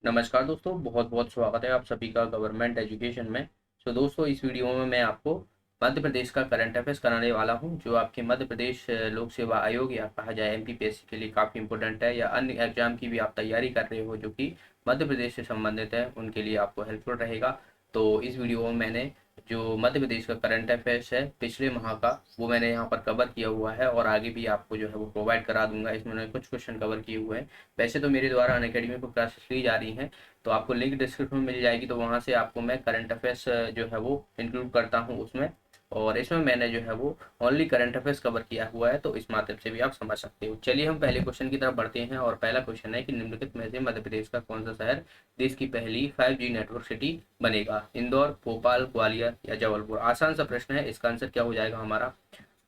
नमस्कार दोस्तों, बहुत बहुत स्वागत है आप सभी का गवर्नमेंट एजुकेशन में। दोस्तों, इस वीडियो में मैं आपको मध्य प्रदेश का करंट अफेयर्स कराने वाला हूं, जो आपके मध्य प्रदेश लोक सेवा आयोग या कहा जाए एमपीपीएससी के लिए काफ़ी इंपॉर्टेंट है, या अन्य एग्जाम की भी आप तैयारी कर रहे हो जो कि मध्य प्रदेश से संबंधित है, उनके लिए आपको हेल्पफुल रहेगा। तो इस वीडियो में मैंने जो मध्य प्रदेश का करंट अफेयर्स है पिछले माह का, वो मैंने यहाँ पर कवर किया हुआ है और आगे भी आपको जो है वो प्रोवाइड करा दूंगा। इसमें मैंने कुछ क्वेश्चन कवर किए हुए हैं। वैसे तो मेरे द्वारा अनअकैडमी पर क्लासेस ली जा रही हैं, तो आपको लिंक डिस्क्रिप्शन में मिल जाएगी, तो वहाँ से आपको मैं करंट अफेयर्स जो है वो इंक्लूड करता हूँ उसमें। और इसमें मैंने जो है वो ओनली करंट अफेयर्स कवर किया हुआ है, तो इस माध्यम से भी आप समझ सकते हो। चलिए हम पहले क्वेश्चन की तरफ बढ़ते हैं, और पहला क्वेश्चन है कि निम्नलिखित में से मध्य प्रदेश का कौन सा शहर देश की पहली 5G नेटवर्क सिटी बनेगा? इंदौर, भोपाल, ग्वालियर या जबलपुर? आसान सा प्रश्न है, इसका आंसर क्या हो जाएगा हमारा?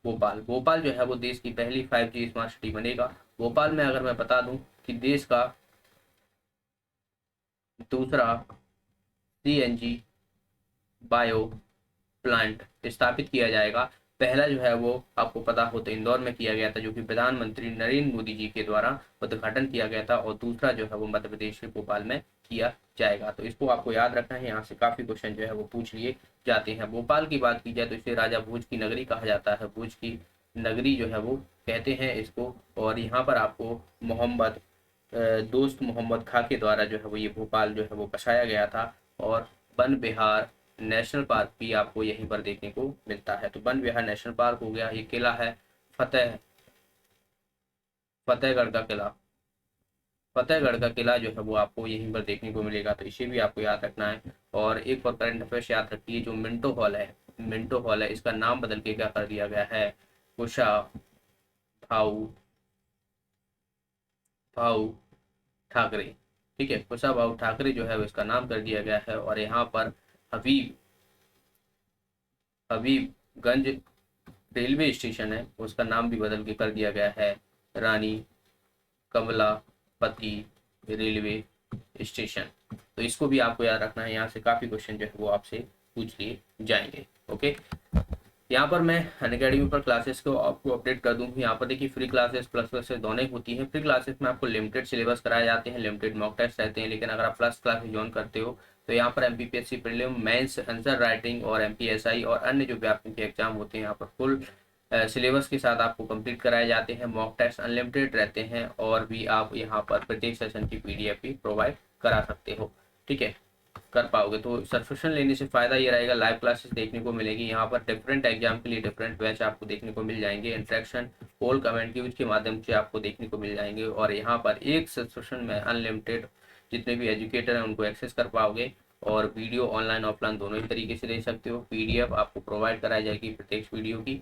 भोपाल। भोपाल जो है वो देश की पहली 5G स्मार्ट सिटी बनेगा। भोपाल में अगर मैं बता दूं कि देश का दूसरा CNG बायो प्लांट स्थापित किया जाएगा। पहला जो है वो आपको पता हो तो इंदौर में किया गया था, जो कि प्रधानमंत्री नरेंद्र मोदी जी के द्वारा उद्घाटन किया गया था, और दूसरा जो है वो मध्य प्रदेश के भोपाल में किया जाएगा। तो इसको आपको याद रखना है, यहाँ से काफी क्वेश्चन जो है वो पूछ लिए जाते हैं। भोपाल की बात की जाए तो इसे राजा भोज की नगरी कहा जाता है, भोज की नगरी जो है वो कहते हैं इसको। और यहाँ पर आपको मोहम्मद दोस्त मोहम्मद खां के द्वारा जो है वो ये भोपाल जो है वो बसाया गया था। और वन विहार नेशनल पार्क भी आपको यहीं पर देखने को मिलता है। तो वन विहार नेशनल पार्क हो गया, ये किला है फतेहगढ़ का किला। फतेहगढ़ का किला जो है वो आपको यहीं पर देखने को मिलेगा, तो इसे भी आपको याद रखना है। और एक और करंट अफेयर्स याद रखिए, जो मिंटो हॉल है, मिंटो हॉल है, इसका नाम बदल के क्या कर दिया गया है? कुशा भाऊ भाऊ ठाकरे। ठीक है, कुशा भाऊ ठाकरे जो है वो इसका नाम कर दिया गया है। और यहाँ पर हबीब हबीबगंज रेलवे स्टेशन है, उसका नाम भी बदल के कर दिया गया है रानी कमलापति रेलवे स्टेशन। तो इसको भी आपको याद रखना है, यहाँ से काफी क्वेश्चन जो है वो आपसे पूछ लिए जाएंगे। ओके, यहाँ पर मैं अनअकैडमी पर क्लासेस को आपको अपडेट कर दूं। यहाँ पर देखिए, फ्री क्लासेस प्लस क्लासेस दोनों होती हैं। फ्री क्लासेस में आपको लिमिटेड सिलेबस कराए जाते हैं, लिमिटेड मॉक टेस्ट रहते हैं, लेकिन अगर आप प्लस क्लासेस ज्वाइन करते हो तो यहाँ पर MPPSC prelim, mains, answer writing और एमपीएसआई और अन्य जो व्यापक के एग्जाम होते हैं, यहाँ पर फुल सिलेबस के साथ आपको कंप्लीट कराए जाते हैं। मॉक टेस्ट अनलिमिटेड रहते हैं, और भी आप यहाँ पर प्रत्येक सेशन की पीडीएफ भी प्रोवाइड करा सकते हो। ठीक है, कर पाओगे। तो सब्सक्रिप्शन लेने से फायदा ये रहेगा, लाइव क्लासेस देखने को मिलेगी, यहाँ पर डिफरेंट एग्जाम के लिए डिफरेंट बैच आपको देखने को मिल जाएंगे, इंटरेक्शन, पोल, कमेंट क्यूज के माध्यम से आपको देखने को मिल जाएंगे। और यहाँ पर एक सब्सक्रिप्शन में अनलिमिटेड जितने भी एजुकेटर हैं उनको एक्सेस कर पाओगे, और वीडियो ऑनलाइन ऑफलाइन दोनों ही तरीके से दे सकते हो। पीडीएफ आपको प्रोवाइड कराई जाएगी प्रत्येक वीडियो की।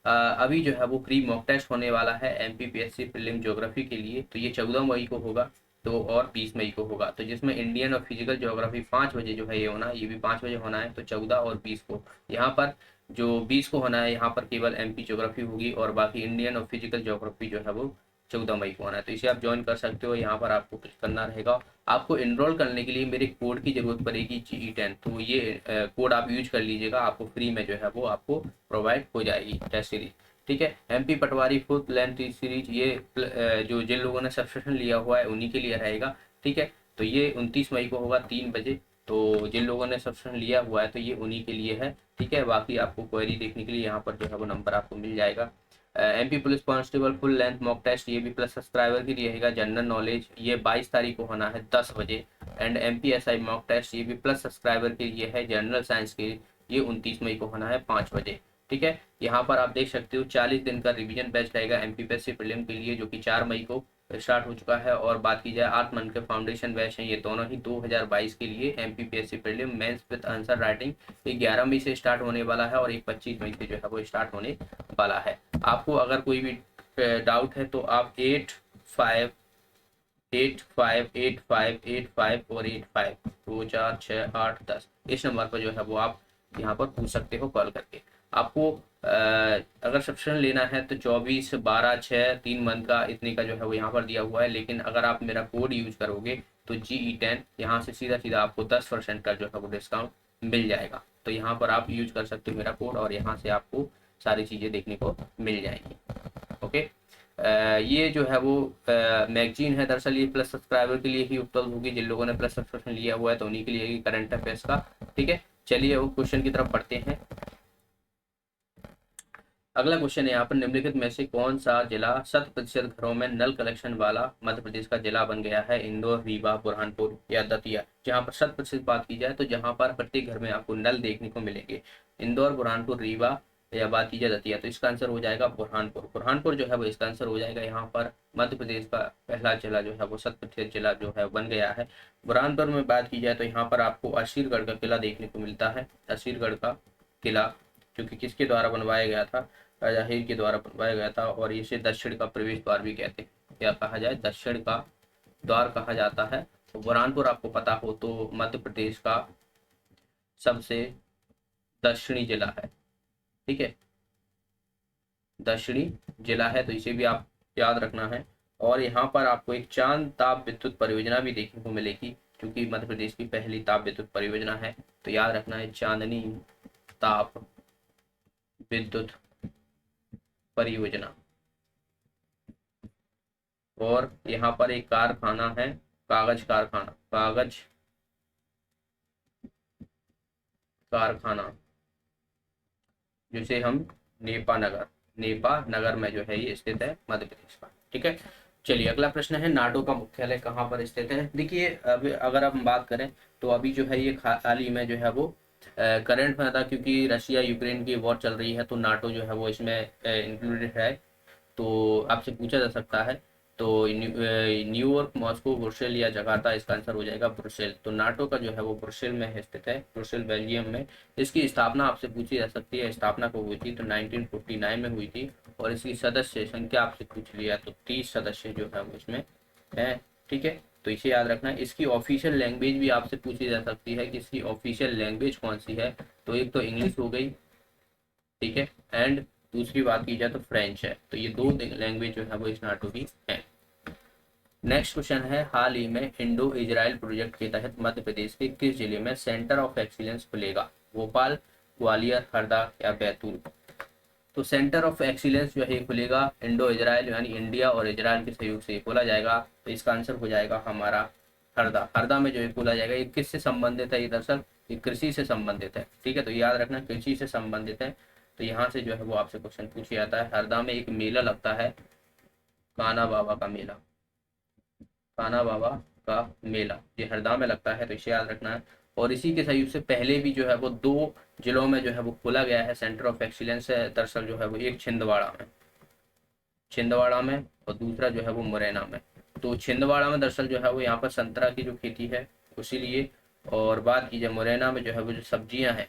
अभी जो है वो प्री मॉक टेस्ट होने वाला है एमपीपीएससी प्रीलिम ज्योग्राफी के लिए, तो ये 14 मई को होगा, तो और 20 मई को होगा। तो जिसमें इंडियन और फिजिकल ज्योग्राफी 5 बजे जो है ये होना है, ये भी 5 बजे होना है। तो 14 और 20 को, यहाँ पर जो 20 को होना है, यहाँ पर केवल एमपी ज्योग्राफी होगी, और बाकी इंडियन और फिजिकल ज्योग्राफी जो है वो 14 मई को होना है। तो इसे आप ज्वाइन कर सकते हो। यहाँ पर आपको कुछ करना रहेगा, आपको इनरोल करने के लिए मेरे कोड की जरूरत पड़ेगी GE10, तो ये कोड आप यूज कर लीजिएगा, आपको फ्री में जो है वो आपको प्रोवाइड हो जाएगी टेस्ट सीरीज। ठीक है, MP patwari full length series, ये जो जिन लोगों ने सब्सक्रिप्शन लिया हुआ है उन्हीं के लिए रहेगा। ठीक है, तो ये 29 मई को होगा 3 बजे। तो जिन लोगों ने सब्सक्रिप्शन लिया हुआ है तो ये उन्हीं के लिए है। ठीक है, बाकी आपको क्वेरी देखने के लिए यहाँ पर जो है वो नंबर आपको मिल जाएगा। MP police constable full length mock test, ये भी प्लस सब्सक्राइबर के लिए रहेगा। जनरल नॉलेज ये 22 तारीख को होना है 10 बजे। एंड एमपीएसआई मॉक टेस्ट, ये भी प्लस सब्सक्राइबर के लिए है। जनरल साइंस के ये 29 मई को होना है 5 बजे। ठीक है, यहाँ पर आप देख सकते हो 40 दिन का रिवीजन बैच रहेगा एमपीपीएससी प्रीलिम के लिए, जो कि 4 मई को स्टार्ट हो चुका है। और बात की जाए 8 मंथ के फाउंडेशन बैच हैं, ये दोनों ही 2022 के लिए MPPSC prelim mains with answer writing, ये 11 मई से स्टार्ट होने वाला है, और एक 25 मई से जो है वो स्टार्ट होने वाला है। आपको अगर कोई भी डाउट है तो आप 85858585 और 85 2 4 6 8 10 इस नंबर पर जो है वो आप यहाँ पर पूछ सकते हो कॉल करके। आपको अगर सब्सक्रिप्शन लेना है तो 24 12 6 3 मंथ का इतने का जो है वो यहाँ पर दिया हुआ है, लेकिन अगर आप मेरा कोड यूज करोगे तो GE10, यहाँ से सीधा सीधा आपको 10% का जो है वो डिस्काउंट मिल जाएगा। तो यहाँ पर आप यूज कर सकते हो मेरा कोड, और यहाँ से आपको सारी चीज़ें देखने को मिल जाएंगी। ओके, ये जो है वो मैगजीन है, दरअसल ये प्लस सब्सक्राइबर के लिए ही उपलब्ध होगी, जिन लोगों ने प्लस सब्सक्रिप्शन लिया हुआ है तो उन्हीं के लिए ही करंट अफेयर्स का। ठीक है, चलिए वो क्वेश्चन की तरफ बढ़ते हैं। अगला क्वेश्चन है यहाँ पर, निम्नलिखित में से कौन सा जिला 100% घरों में नल कलेक्शन वाला मध्य प्रदेश का जिला बन गया है? इंदौर, रीवा, बुरहानपुर या दतिया? जहाँ पर 100% बात की जाए तो जहाँ पर प्रत्येक घर में आपको नल देखने को मिलेंगे, इंदौर, बुरहानपुर, रीवा या बात की जाए दतिया, तो इसका आंसर हो जाएगा बुरहानपुर। बुरहानपुर जो है वो इसका आंसर हो जाएगा। यहाँ पर मध्य प्रदेश का पहला जिला जो है वो 100% जिला जो है बन गया है। बुरहानपुर में बात की जाए तो यहाँ पर आपको असीरगढ़ का किला देखने को मिलता है। असीरगढ़ का किला जो कि किसके द्वारा बनवाया गया था? राजा हीर के द्वारा बनवाया गया था, और इसे दक्षिण का प्रवेश द्वार भी कहते हैं, या कहा जाए दक्षिण का द्वार कहा जाता है। तो बुरहानपुर आपको पता हो तो मध्य प्रदेश का सबसे दक्षिणी जिला है। ठीक है, दक्षिणी जिला है, तो इसे भी आप याद रखना है। और यहाँ पर आपको एक चांद ताप विद्युत परियोजना भी देखने को मिलेगी, क्योंकि मध्य प्रदेश की पहली ताप विद्युत परियोजना है, तो याद रखना है चांदनी ताप विद्युत परियोजना। और यहाँ पर एक कारखाना है, कागज कारखाना, कागज कारखाना, जिसे हम नेपा नगर, नेपा नगर में जो है ये स्थित है मध्य प्रदेश का। ठीक है, चलिए अगला प्रश्न है, नाटो का मुख्यालय कहाँ पर स्थित है? देखिए अब अगर हम बात करें तो अभी जो है ये हाल ही में जो है वो करंट में था, क्योंकि रशिया यूक्रेन की वॉर चल रही है, तो नाटो जो है वो इसमें इंक्लूडेड है। तो आपसे पूछा जा सकता है, तो न्यूयॉर्क, मॉस्को, ब्रुसेल या जकार्ता? इसका आंसर हो जाएगा ब्रुसेल। तो नाटो का जो है वो ब्रुसेल में स्थित है, ब्रुसेल बेल्जियम में। इसकी स्थापना आपसे पूछी जा सकती है, स्थापना कब हुई थी? तो 1949 में हुई थी। और इसकी सदस्य संख्या आपसे पूछ लिया तो 30 सदस्य जो है वो इसमें है। ठीक है, तो इसे याद रखना है। इसकी ऑफिशियल लैंग्वेज भी आपसे पूछी जा सकती है कि इसकी ऑफिशियल लैंग्वेज कौन सी है? तो एक तो इंग्लिश हो गई, ठीक है, एंड दूसरी बात की जाए तो फ्रेंच है। तो ये दो लैंग्वेज जो है वो इस नाटो की है। नेक्स्ट क्वेश्चन है, हाल ही में इंडो इजराइल प्रोजेक्ट के तहत मध्य प्रदेश के किस जिले में सेंटर ऑफ एक्सीलेंस खुलेगा? भोपाल, ग्वालियर, हरदा या बैतूल? तो सेंटर ऑफ एक्सीलेंस जो है खुलेगा इंडो इजराइल, यानी इंडिया और इजराइल के सहयोग से खोला जाएगा। तो इसका आंसर हो जाएगा हमारा हरदा। हरदा में जो है खोला जाएगा। ये किससे संबंधित है? ये दरअसल ये कृषि से संबंधित है। ठीक है, तो याद रखना कृषि से संबंधित है। तो यहाँ से जो है वो आपसे क्वेश्चन पूछ जाता है। हरदा में एक मेला लगता है, काना बाबा का मेला, काना बाबा का मेला ये हरदा में लगता है, तो इसे याद रखना है। और इसी के सहयोग से पहले भी जो है वो दो जिलों में जो है वो खोला गया है सेंटर ऑफ एक्सीलेंस है। दरअसल जो है वो एक छिंदवाड़ा में, छिंदवाड़ा में, और दूसरा जो है वो मुरैना में। तो छिंदवाड़ा में दरअसल जो है वो यहाँ पर संतरा की जो खेती है उसीलिए, और बात की जाए मुरैना में जो है वो जो सब्जियां हैं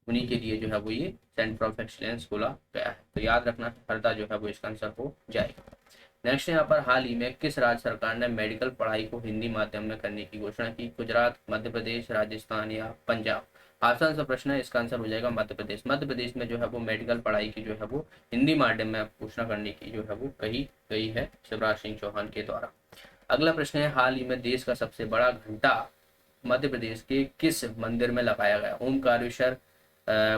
उन्हीं के लिए जो है वो ये सेंटर ऑफ एक्सीलेंस खोला गया है। तो याद रखना हरदा जो है वो इसका आंसर हो जाएगा। नेक्स्ट यहाँ पर, हाल ही में किस राज्य सरकार ने मेडिकल पढ़ाई को हिंदी माध्यम में करने की घोषणा की? गुजरात, मध्य प्रदेश, राजस्थान या पंजाब? आसान सा प्रश्न है, इसका आंसर हो जाएगा मध्य प्रदेश। मध्य प्रदेश में जो है वो मेडिकल पढ़ाई की जो है वो हिंदी माध्यम में घोषणा करने की जो है वो कही गई है शिवराज सिंह चौहान के द्वारा। अगला प्रश्न है, हाल ही में देश का सबसे बड़ा घंटा मध्य प्रदेश के किस मंदिर में लगाया गया? ओमकारेश्वर,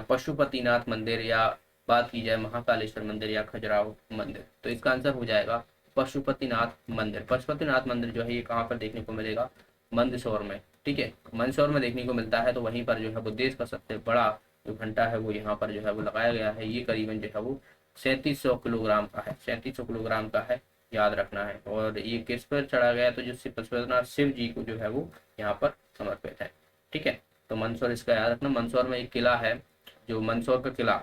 पशुपतिनाथ मंदिर, या बात की जाए महाकालेश्वर मंदिर या खजुराहो मंदिर? तो इसका आंसर हो जाएगा पशुपतिनाथ मंदिर। पशुपतिनाथ मंदिर जो है ये कहाँ पर देखने को मिलेगा? मंदसौर में। ठीक है, मंदसौर में देखने को मिलता है। तो वहीं पर जो है वो देश का सबसे बड़ा जो घंटा है वो यहाँ पर जो है वो लगाया गया है। ये करीबन जो है वो 3700 किलोग्राम का है, 3700 किलोग्राम का है, याद रखना है। और ये किस पर चढ़ा गया? तो जो पशुपतिनाथ शिव जी को जो है वो यहाँ पर समर्पित है। ठीक है, तो मंदसौर इसका याद रखना। मंदसौर में एक किला है, जो मंदसौर का किला,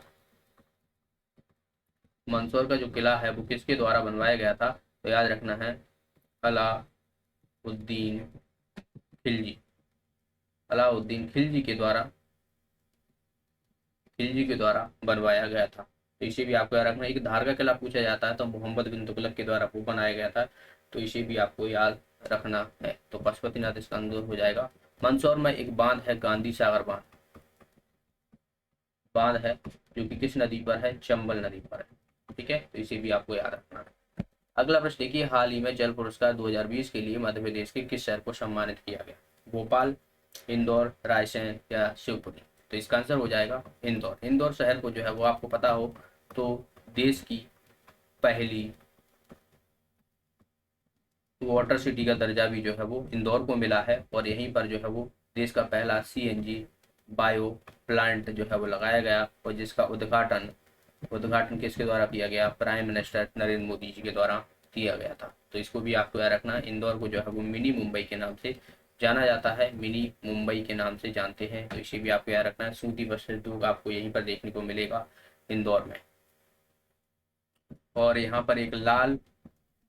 मंदसौर का जो किला है वो किसके द्वारा बनवाया गया था? तो याद रखना है अलाउद्दीन खिलजी, अलाउद्दीन खिलजी के द्वारा बनवाया गया था। तो इसे भी आपको याद रखना। एक धार का किला पूछा जाता है तो मोहम्मद बिन तुगलक के द्वारा वो बनाया गया था, तो इसे भी आपको याद रखना है। तो पशुपतिनाथ इसका आंसर हो जाएगा। मंदसौर में एक बांध है, गांधी सागर बांध, बांध है जो कि किस नदी पर है? चंबल नदी पर है। ठीक है, तो इसे भी आपको याद रखना है। अगला प्रश्न देखिए, हाल ही में जल पुरस्कार 2020 के लिए मध्य प्रदेश के किस शहर को सम्मानित किया गया? भोपाल, इंदौर, रायसेन या शिवपुरी? तो इसका आंसर हो जाएगा इंदौर। इंदौर शहर को जो है वो आपको पता हो तो देश की पहली वाटर सिटी का दर्जा भी जो है वो इंदौर को मिला है, और यहीं पर जो है वो देश का पहला सीएनजी बायो प्लांट जो है वो लगाया गया, और जिसका उद्घाटन उद्घाटन किसके द्वारा किया गया, प्राइम मिनिस्टर नरेंद्र मोदी जी के द्वारा किया गया था। तो इसको भी आपको याद रखना है। इंदौर को जो है वो मिनी मुंबई के नाम से जाना जाता है, मिनी मुंबई के नाम से जानते हैं, तो इसे भी आपको याद रखना है। सूती वस्त्र उद्योग आपको यहीं पर देखने को मिलेगा इंदौर में। और यहाँ पर एक लाल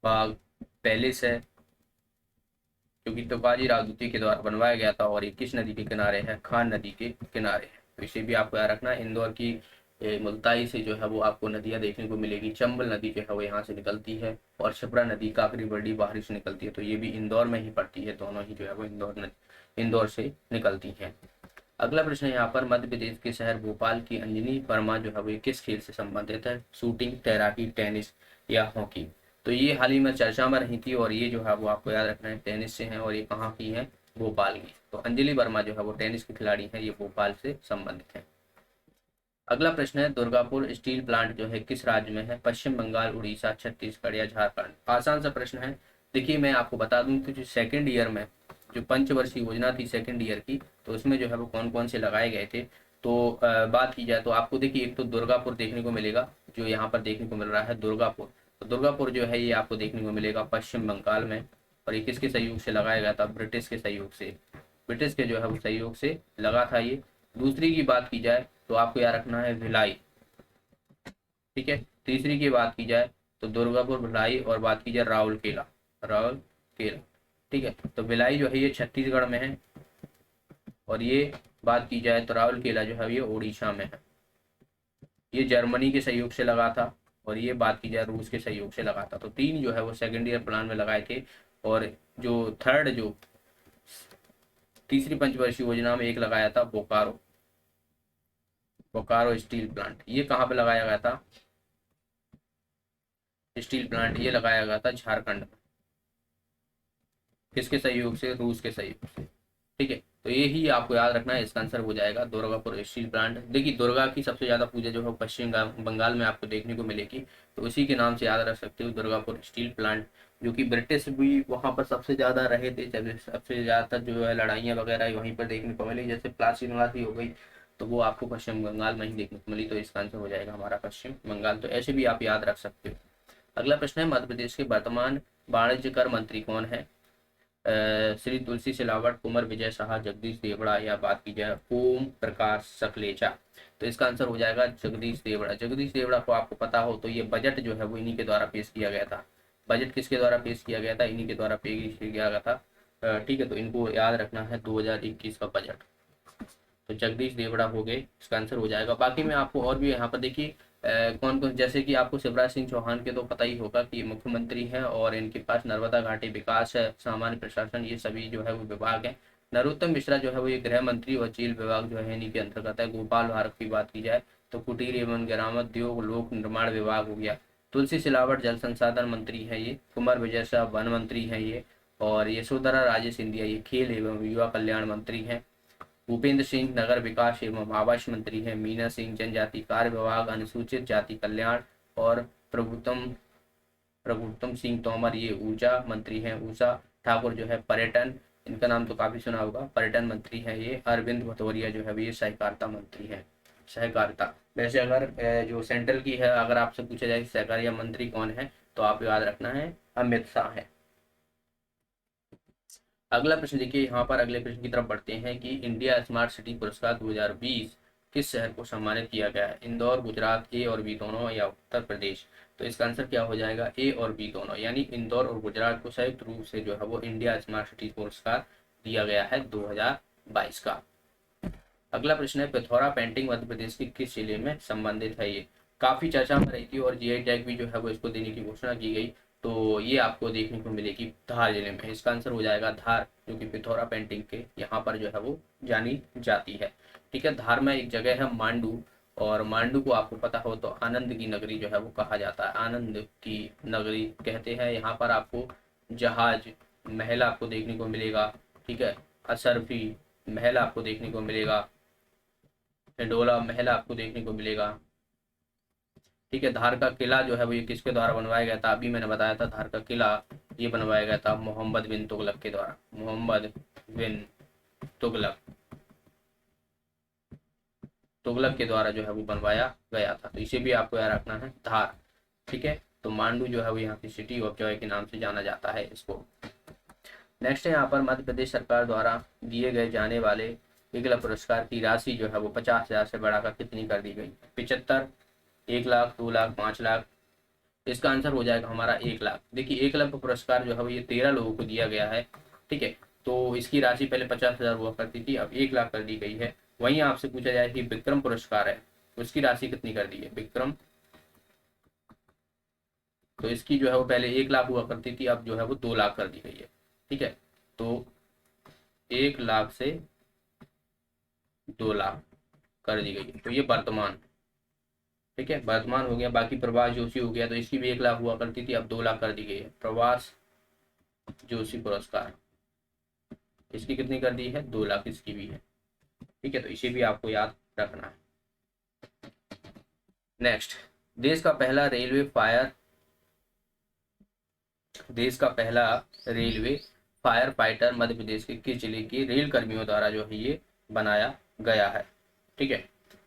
बाग पैलेस है, जो कि तुकाजी राजदूती के द्वारा बनवाया गया था, और ये किस नदी के किनारे है, खान नदी के किनारे है। तो इसे भी आपको याद रखना है। इंदौर की मुल्ताई से जो है वो आपको नदियां देखने को मिलेगी। चंबल नदी जो है वो यहाँ से निकलती है, और शिप्रा नदी काकरी बरडी बाहरी से निकलती है, तो ये भी इंदौर में ही पड़ती है। दोनों ही जो है वो इंदौर से निकलती हैं। अगला प्रश्न है यहाँ पर, मध्य प्रदेश के शहर भोपाल की अंजनी वर्मा जो है वो किस खेल से संबंधित है, शूटिंग, तैराकी, टेनिस या हॉकी। तो ये हाल ही में चर्चा में रही थी, और ये जो है वो आपको याद रखना है टेनिस से है, और ये कहाँ की है, भोपाल की। तो अंजलि वर्मा जो है वो टेनिस की खिलाड़ी है, ये भोपाल से संबंधित है। अगला प्रश्न है, दुर्गापुर स्टील प्लांट जो है किस राज्य में है, पश्चिम बंगाल, उड़ीसा, छत्तीसगढ़ या झारखंड। आसान सा प्रश्न है। देखिए मैं आपको बता दूं कि जो सेकेंड ईयर में जो पंचवर्षीय योजना थी सेकेंड ईयर की, तो उसमें जो है वो कौन कौन से लगाए गए थे। तो बात की जाए तो आपको देखिए एक तो दुर्गापुर देखने को मिलेगा, जो यहाँ पर देखने को मिल रहा है दुर्गापुर। तो दुर्गापुर जो है ये आपको देखने को मिलेगा पश्चिम बंगाल में, और ये किसके सहयोग से लगाया गया था, ब्रिटिश के सहयोग से। ब्रिटिश के जो है वो सहयोग से लगा था ये। दूसरी की बात की जाए तो आपको याद रखना है भिलाई, ठीक है। तीसरी की बात की जाए तो दुर्गापुर, भिलाई, और बात की जाए राउरकेला, राउरकेला, ठीक है। तो भिलाई जो है ये छत्तीसगढ़ में है, और ये बात की जाए तो राउरकेला जो है ये उड़ीसा में है। ये जर्मनी के सहयोग से लगा था, और ये बात की जाए रूस के सहयोग से लगा था। तो तीन जो है वो सेकेंड ईयर प्लान में लगाए थे, और जो थर्ड जो तीसरी पंचवर्षीय योजना में एक लगाया था बोकारो, बोकारो स्टील प्लांट। ये कहाँ पे लगाया गया था स्टील प्लांट, ये लगाया गया था झारखंड में। किसके सहयोग से, रूस के सहयोग से, ठीक है। तो ये ही आपको याद रखना है, इसका आंसर हो जाएगा दुर्गापुर स्टील प्लांट। देखिए दुर्गा की सबसे ज्यादा पूजा जो है पश्चिम बंगाल में आपको देखने को मिलेगी, तो उसी के नाम से याद रख सकते हो दुर्गापुर स्टील प्लांट। जो कि ब्रिटिश भी वहां पर सबसे ज्यादा रहे थे, जब सबसे ज्यादातर जो है लड़ाइयाँ वगैरह वहीं पर देखने को मिली, जैसे प्लासी हो गई, तो वो आपको पश्चिम बंगाल में ही देखने को मिली। तो इसका आंसर हो जाएगा हमारा पश्चिम बंगाल। तो ऐसे भी आप याद रख सकते हो। अगला प्रश्न है, मध्य प्रदेश के वर्तमान वाणिज्य कर मंत्री कौन है, श्री तुलसी सिलावट, कुंवर विजय शाह, जगदीश देवड़ा, या बात की जाए ओम प्रकाश सकलेचा। तो इसका आंसर हो जाएगा जगदीश देवड़ा। जगदीश देवड़ा को आपको पता हो तो ये बजट जो है वो इन्हीं के द्वारा पेश किया गया था। बजट किसके द्वारा पेश किया गया था, इन्हीं के द्वारा पेश किया गया था, ठीक है। तो इनको याद रखना है 2021 का बजट। तो जगदीश देवड़ा हो गए, इसका आंसर हो जाएगा। बाकी मैं आपको और भी यहाँ पर देखिए कौन कौन, जैसे कि आपको शिवराज सिंह चौहान के तो पता ही होगा कि मुख्यमंत्री हैं, और इनके पास नर्मदा घाटी विकास है, सामान्य प्रशासन, ये सभी जो है वो विभाग है। नरोत्तम मिश्रा जो है वो ये गृह मंत्री और जेल विभाग जो है इन्हीं के अंतर्गत है। गोपाल भार्गव की बात की जाए तो कुटीर एवं ग्रामोद्योग लोक निर्माण विभाग हो गया। तुलसी सिलावट जल संसाधन मंत्री है ये। कुमार विजय शाह वन मंत्री है ये। और यशोधरा राजे सिंधिया ये खेल एवं युवा कल्याण मंत्री हैं। भूपेंद्र सिंह नगर विकास एवं आवास मंत्री है। मीना सिंह जनजाति कार्य विभाग अनुसूचित जाति कल्याण। और प्रभुतम प्रभुतम सिंह तोमर ये ऊर्जा मंत्री हैं। उषा ठाकुर जो है पर्यटन, इनका नाम तो काफी सुना होगा, पर्यटन मंत्री है ये। अरविंद भदौरिया जो है ये सहकारिता मंत्री है, सहकारिता। वैसे अगर जो सेंट्रल की है, अगर आपसे पूछा जाए सहकारिता मंत्री कौन है, तो आप याद रखना है अमित शाह है। अगला प्रश्न देखिए, यहाँ पर अगले प्रश्न की तरफ बढ़ते हैं कि इंडिया स्मार्ट सिटी पुरस्कार 2020 किस शहर को सम्मानित किया गया है, इंदौर, गुजरात, ए और बी दोनों, या उत्तर प्रदेश। तो इसका आंसर क्या हो जाएगा, ए और बी दोनों, यानी इंदौर और गुजरात को संयुक्त रूप से जो है वो इंडिया स्मार्ट सिटी पुरस्कार दिया गया है 2022 का। अगला प्रश्न है, पिथौरा पेंटिंग मध्य प्रदेश के किस जिले में संबंधित है। ये काफी चर्चा में रही थी, और जीआई टैग भी जो है वो इसको देने की घोषणा की गई। तो ये आपको देखने को मिलेगी धार जिले में। इसका आंसर हो जाएगा धार, जो कि पिथौरा पेंटिंग के यहाँ पर जो है वो जानी जाती है, ठीक है। धार में एक जगह है मांडू, और मांडू को आपको पता हो तो आनंद की नगरी जो है वो कहा जाता है, आनंद की नगरी कहते हैं। यहाँ पर आपको जहाज महल आपको देखने को मिलेगा, ठीक है। असरफी महल आपको देखने को मिलेगा, हिंडोला महल आपको देखने को मिलेगा, ठीक है, धार का किला जो है वो ये किसके द्वारा बनवाया गया था, अभी मैंने बताया था धार का किला ये बनवाया गया था मोहम्मद बिन तुगलक के द्वारा, मोहम्मद बिन तुगलक, तुगलक के द्वारा जो है वो बनवाया गया था। तो इसे भी आपको याद रखना है, धार। ठीक है, तो मांडू जो है वो यहाँ की सिटी ऑफ जॉय के नाम से जाना जाता है इसको। नेक्स्ट है यहाँ पर मध्य प्रदेश सरकार द्वारा दिए गए जाने वाले एकलव्य पुरस्कार की राशि जो है वो 50,000 से बढ़ाकर कितनी कर दी गई, 75, 1 लाख, 2 लाख, 5 लाख। इसका आंसर हो जाएगा हमारा 1 लाख। देखिए एकलव्य पुरस्कार जो है वो ये 13 लोगों को दिया गया है। ठीक है, तो इसकी राशि पहले 50,000 हुआ करती थी, अब 1 लाख कर दी गई है। वहीं आपसे पूछा जाए कि विक्रम पुरस्कार है, उसकी राशि कितनी कर दी है विक्रम, तो इसकी जो है वो पहले 1 लाख हुआ करती थी, अब जो है वो 2 लाख कर दी गई है। ठीक है, तो 1 लाख से 2 लाख कर दी गई है, तो ये वर्तमान। ठीक है, वर्तमान हो गया। बाकी प्रवास जोशी हो गया, तो इसकी भी 1 लाख हुआ करती थी, अब 2 लाख कर दी गई है। प्रवास जोशी पुरस्कार, इसकी कितनी कर दी है, 2 लाख इसकी भी है। ठीक है, तो इसे भी आपको याद रखना है। नेक्स्ट, देश का पहला रेलवे फायर, देश का पहला railway fire fighter Madhya Pradesh के किस जिले के रेल कर्मियों द्वारा जो है ये बनाया गया है। ठीक है,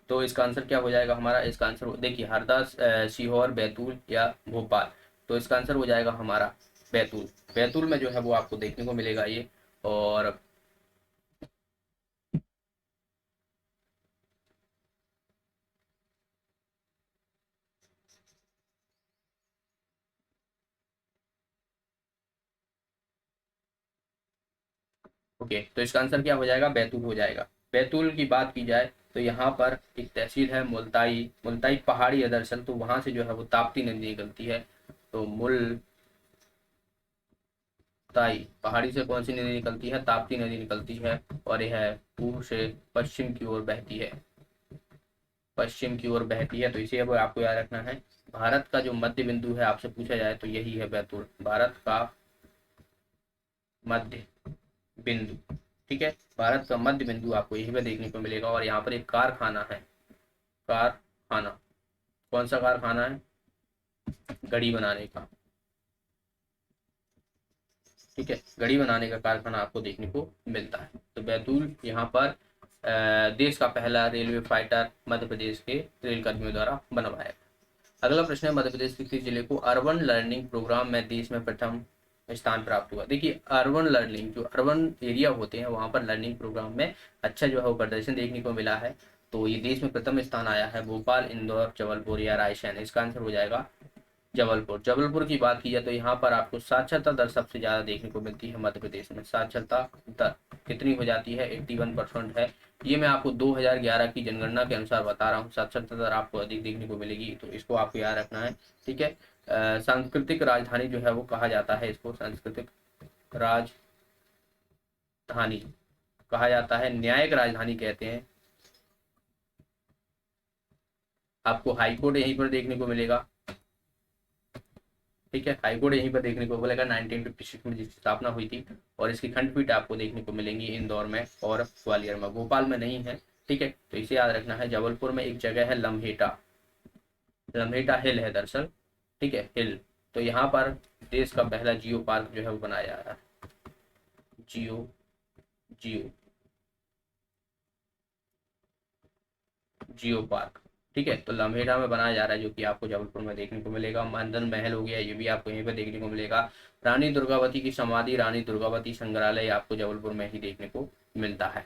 तो इसका आंसर क्या हो जाएगा हमारा, इसका आंसर देखिए हरदा, सीहोर, बैतूल या भोपाल। तो इसका आंसर हो जाएगा हमारा बैतूल। बैतूल में जो है वो आपको देखने को मिलेगा ये। और ओके, तो इसका आंसर क्या हो जाएगा, बैतूल हो जाएगा। बैतूल की बात की जाए तो यहाँ पर एक तहसील है मुल्ताई, मुल्ताई पहाड़ी है दरअसल, तो वहां से जो है वो ताप्ती नदी निकलती है। तो मुल्ताई पहाड़ी से कौन सी नदी निकलती है, ताप्ती नदी निकलती है, और यह पूर्व से पश्चिम की ओर बहती है, पश्चिम की ओर बहती है। तो इसे अब आपको याद रखना है। भारत का जो मध्य बिंदु है आपसे पूछा जाए तो यही है बैतूल, भारत का मध्य बिंदु। ठीक है, भारत का मध्य बिंदु आपको यहीं पर देखने को मिलेगा। और यहाँ पर एक कारखाना है, कारखाना, कौन सा कारखाना है, घड़ी बनाने का। ठीक है, घड़ी बनाने का कारखाना आपको देखने को मिलता है। तो बैतूल यहाँ पर देश का पहला रेलवे फाइटर मध्य प्रदेश के रेल कर्मियों द्वारा बनवाया। अगला प्रश्न है, मध्य प्रदेश के किस जिले को अर्बन लर्निंग प्रोग्राम में देश में प्रथम स्थान प्राप्त हुआ। देखिए अर्बन लर्निंग, जो अर्बन एरिया होते हैं वहां पर लर्निंग प्रोग्राम में अच्छा जो है वो प्रदर्शन देखने को मिला है। तो ये देश में प्रथम स्थान आया है भोपाल, इंदौर, जबलपुर या रायसेन। इसका आंसर हो जाएगा जबलपुर। जबलपुर की बात की जाए तो यहाँ पर आपको साक्षरता दर सबसे ज्यादा देखने को मिलती है मध्य प्रदेश में। साक्षरता दर कितनी हो जाती है, 81% है। ये मैं आपको 2011 की जनगणना के अनुसार बता रहा हूँ। साक्षरता दर आपको अधिक देखने को मिलेगी, तो इसको आपको याद रखना है। ठीक है, सांस्कृतिक राजधानी जो है वो कहा जाता है, इसको सांस्कृतिक राजधानी कहा जाता है, न्यायिक राजधानी कहते हैं। आपको हाईकोर्ट यहीं पर देखने को मिलेगा। ठीक है, हाईकोर्ट यहीं पर देखने को मिलेगा, 1956 में जिसकी स्थापना हुई थी। और इसकी खंडपीठ आपको देखने को मिलेंगी इंदौर में और ग्वालियर में, भोपाल में नहीं है। ठीक है, तो इसे याद रखना है। जबलपुर में एक जगह है लम्हेटा, लम्हेटा हिल है दरअसल। ठीक है, हिल। तो यहाँ पर देश का पहला जियो पार्क जो है वो बनाया जा रहा है, जियो, जियो, जियो पार्क। ठीक है, तो लम्हेटा में बनाया जा रहा है, जो कि आपको जबलपुर में देखने को मिलेगा। मंदन महल हो गया, ये भी आपको यहीं पर देखने को मिलेगा। रानी दुर्गावती की समाधि, रानी दुर्गावती संग्रहालय आपको जबलपुर में ही देखने को मिलता है।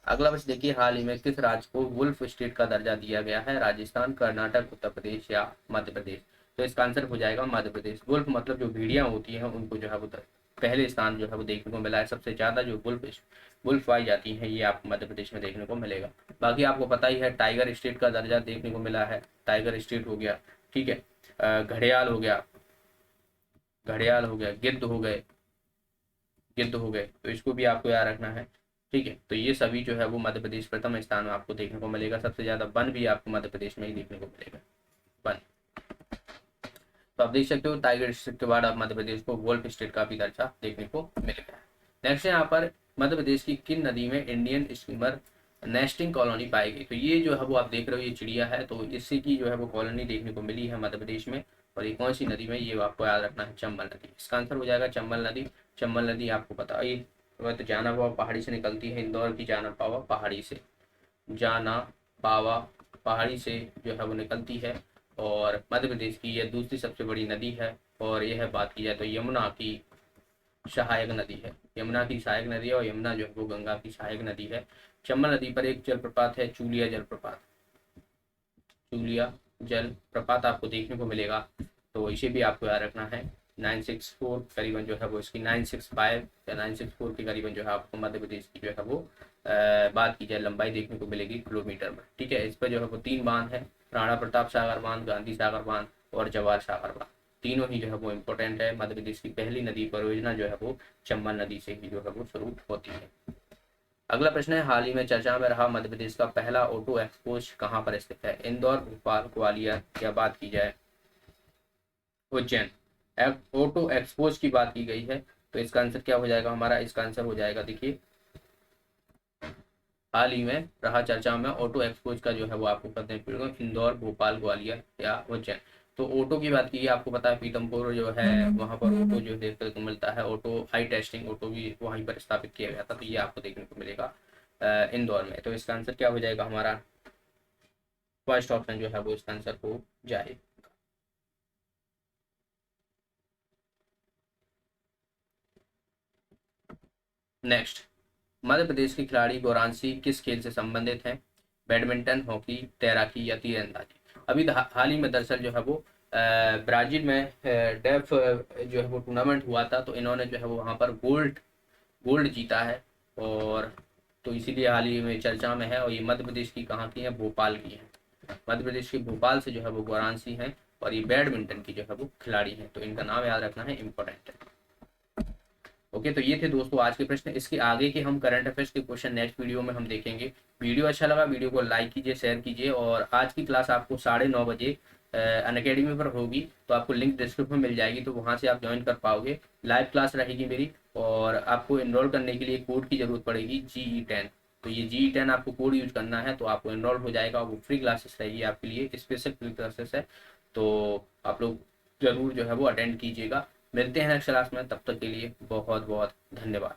अगला प्रश्न देखिए, हाल ही में किस राज्य को वुल्फ स्टेट का दर्जा दिया गया है, राजस्थान, कर्नाटक, उत्तर प्रदेश या मध्य प्रदेश। तो इसका आंसर हो जाएगा मध्य प्रदेश। वुल्फ मतलब जो भेड़िया होती हैं उनको जो है वो पहले स्थान जो है वो देखने को मिला है। सबसे ज्यादा जो वुल्फ पाई जाती हैं ये आपको मध्य प्रदेश में देखने को मिलेगा। बाकी आपको पता ही है टाइगर स्टेट का दर्जा देखने को मिला है, टाइगर स्टेट हो गया। ठीक है, घड़ियाल हो गया, घड़ियाल हो गया, गिद्ध हो गए, गिद्ध हो गए, तो इसको भी आपको याद रखना है। ठीक है, तो ये सभी जो है वो मध्य प्रदेश प्रथम स्थान में आपको देखने को मिलेगा। सबसे ज्यादा वन भी आपको मध्य प्रदेश में ही देखने को मिलेगा, वन। तो आप देख सकते हो टाइगर स्टेट के बाद अब मध्य प्रदेश को वुल्फ स्टेट का भी दर्जा देखने को मिलेगा। नेक्स्ट है यहाँ पर, मध्य प्रदेश की किन नदी में इंडियन स्टीमर नेस्टिंग कॉलोनी पाई गई। तो ये जो है वो आप देख रहे हो ये चिड़िया है, तो इससे की जो है वो कॉलोनी देखने को मिली है मध्य प्रदेश में। और ये कौन सी नदी में, ये आपको याद रखना है, चंबल नदी। इसका आंसर हो जाएगा चंबल नदी। चंबल नदी आपको पता है, ये तो जाना पावा पहाड़ी से निकलती है, इंदौर की जाना पावा पहाड़ी से, जाना पावा पहाड़ी से जो है वो निकलती है। और मध्य प्रदेश की यह दूसरी सबसे बड़ी नदी है। और यह बात की जाए तो यमुना की सहायक नदी है, यमुना की सहायक नदी है, और यमुना जो है वो गंगा की सहायक नदी है। चंबल नदी पर एक जलप्रपात है, चूलिया जलप्रपात। चूलिया जलप्रपात आपको देखने को मिलेगा, तो इसे भी आपको याद रखना है। 964 करीबन जो है वो इसकी 965 या 964 के करीबन जो है आपको मध्य प्रदेश की जो है वो बात की जाए लंबाई देखने को मिलेगी किलोमीटर में। ठीक है, इस पर जो है वो 3 बांध है, राणा प्रताप सागर बांध, गांधी सागर बांध और जवाहर सागर बांध। तीनों ही जो है वो इम्पोर्टेंट है। मध्य प्रदेश की पहली नदी परियोजना जो है वो चंबल नदी से ही जो है वो शुरू होती है। अगला प्रश्न है, हाल ही में चर्चा में रहा मध्य प्रदेश का पहला ऑटो एक्सपोज कहाँ पर स्थित है? इंदौर, भोपाल, ग्वालियर, या बात की जाए उज्जैन। ऑटो एक्सपोज की बात की गई है, तो इसका आंसर क्या हो जाएगा हमारा? इसका आंसर हो जाएगा, देखिए, हाल ही में रहा चर्चा में ऑटो एक्सपोज का जो है वो आपको करते हैं इंदौर, भोपाल, ग्वालियर या उज्जैन। तो ऑटो की बात की, आपको पता है पीतमपुर जो है वहां पर ऑटो जो देखने को मिलता है, ऑटो हाई टेस्टिंग ऑटो भी वहीं पर स्थापित किया गया था, तो ये आपको देखने को मिलेगा इंदौर में। तो इसका आंसर क्या हो जाएगा हमारा? फर्स्ट ऑप्शन जो है वो इसका आंसर हो जाए। नेक्स्ट, मध्य प्रदेश की खिलाड़ी गौरांशी किस खेल से संबंधित है? बैडमिंटन, हॉकी, तैराकी या तीरंदाजी। अभी हाल ही में दरअसल जो है वो ब्राजील में डेफ जो है वो टूर्नामेंट हुआ था, तो इन्होंने जो है वो वहाँ पर गोल्ड गोल्ड जीता है। और तो इसीलिए हाल ही में चर्चा में है। और ये मध्य प्रदेश की कहाँ की है? भोपाल की है। मध्य प्रदेश के भोपाल से जो है वो गौरांशी हैं, और ये बैडमिंटन की जो है वो खिलाड़ी हैं, तो इनका नाम याद रखना है, इंपॉर्टेंट है। ओके, तो ये थे दोस्तों आज के प्रश्न। इसके आगे के हम करंट अफेयर्स के क्वेश्चन नेक्स्ट वीडियो में हम देखेंगे। वीडियो अच्छा लगा, वीडियो को लाइक कीजिए, शेयर कीजिए। और आज की क्लास आपको 9:30 बजे अनअकैडमी पर होगी, तो आपको लिंक डिस्क्रिप्शन में मिल जाएगी, तो वहाँ से आप ज्वाइन कर पाओगे। लाइव क्लास रहेगी मेरी, और आपको इनरोल करने के लिए कोड की जरूरत पड़ेगी, GE10। तो ये GE10 आपको कोड यूज करना है, तो आपको इनरोल हो जाएगा। वो फ्री क्लासेस रहेगी आपके लिए, स्पेशल फ्री क्लासेस है, तो आप लोग जरूर जो है वो अटेंड कीजिएगा। मिलते हैं नेक्स्ट क्लास में, तब तक के लिए बहुत बहुत धन्यवाद।